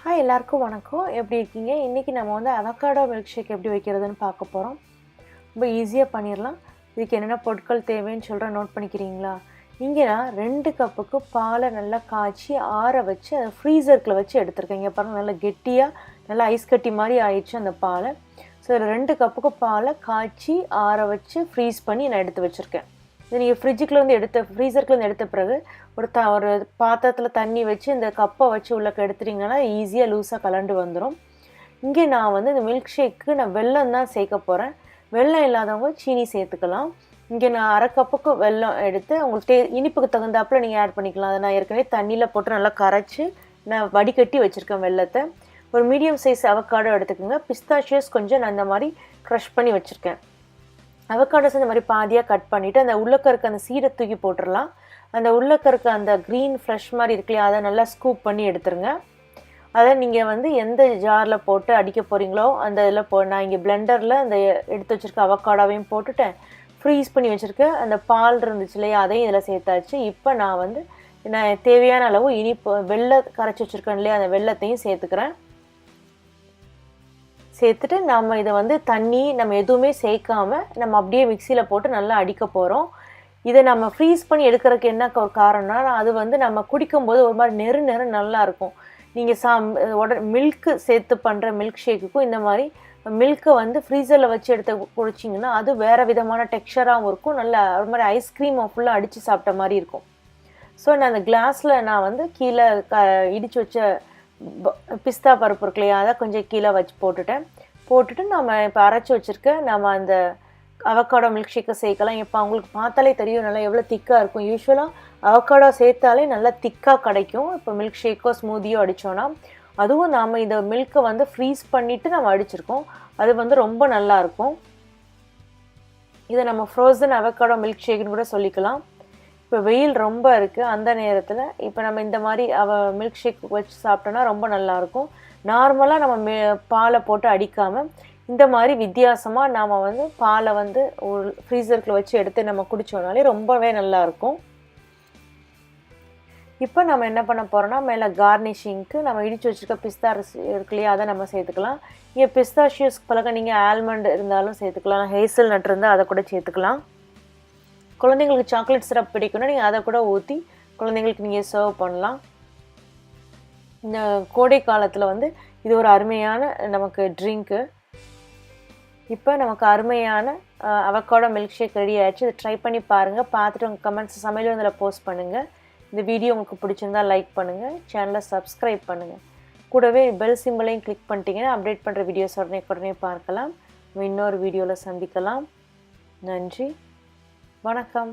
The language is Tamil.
ஹாய் எல்லாருக்கும் வணக்கம். எப்படி இருக்கீங்க? இன்றைக்கி நம்ம வந்து அவகாடோ மில்க் ஷேக் எப்படி வைக்கிறதுன்னு பார்க்க போகிறோம். ரொம்ப ஈஸியாக பண்ணிடலாம். இதுக்கு என்னென்ன பொருட்கள் தேவைன்னு சொல்கிறேன், நோட் பண்ணிக்கிறீங்களா? இங்கே நான் 2 கப்புக்கு பாலை நல்லா காய்ச்சி ஆற வச்சு அதை ஃப்ரீசருக்குள்ள வச்சு எடுத்துருக்கேன். இங்கே பாருங்கள், நல்லா கெட்டியாக நல்லா ஐஸ் கட்டி மாதிரி ஆயிடுச்சு அந்த பாலை. ஸோ 2 கப்புக்கு பாலை காய்ச்சி ஆற வச்சு ஃப்ரீஸ் பண்ணி நான் எடுத்து வச்சுருக்கேன். இது நீங்கள் ஃப்ரீசருக்குள்ளேருந்து எடுத்த பிறகு ஒரு பாத்திரத்தில் தண்ணி வச்சு இந்த கப்பை வச்சு உள்ளே எடுத்துட்டிங்கன்னா ஈஸியாக லூஸாக கலண்டு வந்துடும். இங்கே நான் வந்து இந்த மில்க் ஷேக்கு நான் வெல்லம் தான் சேர்க்க போகிறேன். வெல்லம் இல்லாதவங்க சீனி சேர்த்துக்கலாம். இங்கே நான் 1/2 கப்புக்கு வெல்லம் எடுத்து உங்களுக்கு இனிப்புக்கு தகுந்தாப்பில் நீங்கள் ஆட் பண்ணிக்கலாம். அதை நான் ஏற்கனவே தண்ணியில் போட்டு நல்லா கரைச்சி நான் வடிகட்டி வச்சுருக்கேன் வெல்லத்தை. ஒரு மீடியம் சைஸ் அவக்காடோ எடுத்துக்கோங்க. பிஸ்தாஷியஸ் கொஞ்சம் நான் இந்த மாதிரி க்ரஷ் பண்ணி வச்சுருக்கேன். அவக்காடோஸ் இந்த மாதிரி பாதியாக கட் பண்ணிவிட்டு அந்த உள்ளக்க இருக்க அந்த சீடை தூக்கி போட்டுடலாம். அந்த உள்ளக்க இருக்க அந்த க்ரீன் ஃப்ரெஷ் மாதிரி இருக்கு இல்லையா, அதை நல்லா ஸ்கூப் பண்ணி எடுத்துருங்க. அதை நீங்கள் வந்து எந்த ஜாரில் போட்டு அடிக்க போகிறீங்களோ அந்த இதில் நான் இங்கே பிளெண்டரில் அந்த எடுத்து வச்சுருக்க அவக்காடோவையும் போட்டுட்டேன். ஃப்ரீஸ் பண்ணி வச்சுருக்கேன் அந்த பால் இருந்துச்சு இல்லையா, அதையும் இதில் சேர்த்தாச்சு. இப்போ நான் தேவையான அளவு இனிப்பு வெல்லம் கரைச்சி வச்சுருக்கேன் இல்லையா, அந்த வெல்லத்தையும் சேர்த்துக்கிறேன். சேர்த்துட்டு நம்ம இதை வந்து தண்ணி நம்ம எதுவுமே சேர்க்காமல் நம்ம அப்படியே மிக்சியில் போட்டு நல்லா அடிக்க போகிறோம். இதை நம்ம ஃப்ரீஸ் பண்ணி எடுக்கிறதுக்கு என்ன ஒரு காரணம்னா, அது வந்து நம்ம குடிக்கும்போது ஒரு மாதிரி நெரு நல்லாயிருக்கும். நீங்கள் மில்க்கு சேர்த்து பண்ணுற மில்க் ஷேக்குக்கும் இந்த மாதிரி மில்க்கை வந்து ஃப்ரீசரில் வச்சு எடுத்து குடிச்சிங்கன்னா அது வேறு விதமான டெக்ஸ்சராகவும் இருக்கும். நல்லா ஒரு மாதிரி ஐஸ்கிரீமை ஃபுல்லாக அடித்து சாப்பிட்ட மாதிரி இருக்கும். ஸோ நான் அந்த கிளாஸில் நான் வந்து கீழே இடித்து வச்ச பிஸ்தா பருப்பு இருக்கு இல்லையா, அதை கொஞ்சம் கீழே வச்சு போட்டுட்டு நம்ம இப்போ அரைச்சி வச்சுருக்க நம்ம அந்த அவக்காடோ மில்க் ஷேக்கை சேர்க்கலாம். இப்போ அவங்களுக்கு பார்த்தாலே தெரியும் நல்லா எவ்வளோ திக்காக இருக்கும். யூஸ்வலாக அவக்காடோ சேர்த்தாலே நல்லா திக்காக கிடைக்கும். இப்போ மில்க் ஷேக்கோ ஸ்மூதியோ அடித்தோன்னா, அதுவும் நாம் இந்த மில்க்கை வந்து ஃப்ரீஸ் பண்ணிவிட்டு நம்ம அடிச்சிருக்கோம். அது வந்து ரொம்ப நல்லாயிருக்கும். இதை நம்ம ஃப்ரோசன் அவக்காடோ மில்க் ஷேக்குன்னு கூட சொல்லிக்கலாம். இப்போ வெயில் ரொம்ப இருக்குது, அந்த நேரத்தில் இப்போ நம்ம இந்த மாதிரி மில்க் ஷேக் வச்சு சாப்பிட்டோன்னா ரொம்ப நல்லாயிருக்கும். நார்மலாக நம்ம பாலை போட்டு அடிக்காமல் இந்த மாதிரி வித்தியாசமாக நாம் வந்து பாலை வந்து ஒரு ஃப்ரீசருக்குள்ள வச்சு எடுத்து நம்ம குடித்தோம்னாலே ரொம்பவே நல்லாயிருக்கும். இப்போ நம்ம என்ன பண்ண போகிறோன்னா, மேலே கார்னிஷிங்க்கு நம்ம இடித்து வச்சுருக்க பிஸ்தா இருக்கு இல்லையா, அதை நம்ம சேர்த்துக்கலாம். இங்கே பிஸ்தாஷியஸ்க்கு பழக நீங்கள் ஆல்மண்ட் இருந்தாலும் சேர்த்துக்கலாம், ஹேசல் நட் இருந்தால் அதை கூட சேர்த்துக்கலாம். குழந்தைங்களுக்கு சாக்லேட் சிரப் பிடிக்குன்னா நீங்கள் அதை கூட ஊற்றி குழந்தைங்களுக்கு நீங்கள் சர்வ் பண்ணலாம். இந்த கோடை காலத்தில் வந்து இது ஒரு அருமையான நமக்கு ட்ரிங்க்கு. இப்போ நமக்கு அருமையான அவக்காடோ மில்க் ஷேக் ரெடி ஆகிடுச்சு. இதை ட்ரை பண்ணி பாருங்கள். பார்த்துட்டு உங்கள் கமெண்ட்ஸ் சமையல் வந்து போஸ்ட் பண்ணுங்கள். இந்த வீடியோ உங்களுக்கு பிடிச்சிருந்தால் லைக் பண்ணுங்கள், சேனலை சப்ஸ்கிரைப் பண்ணுங்கள். கூடவே பெல் சிம்பிளையும் கிளிக் பண்ணிட்டீங்கன்னா அப்டேட் பண்ணுற வீடியோஸ் உடனே பார்க்கலாம். இன்னொரு வீடியோவில் சந்திக்கலாம். நன்றி, வணக்கம்.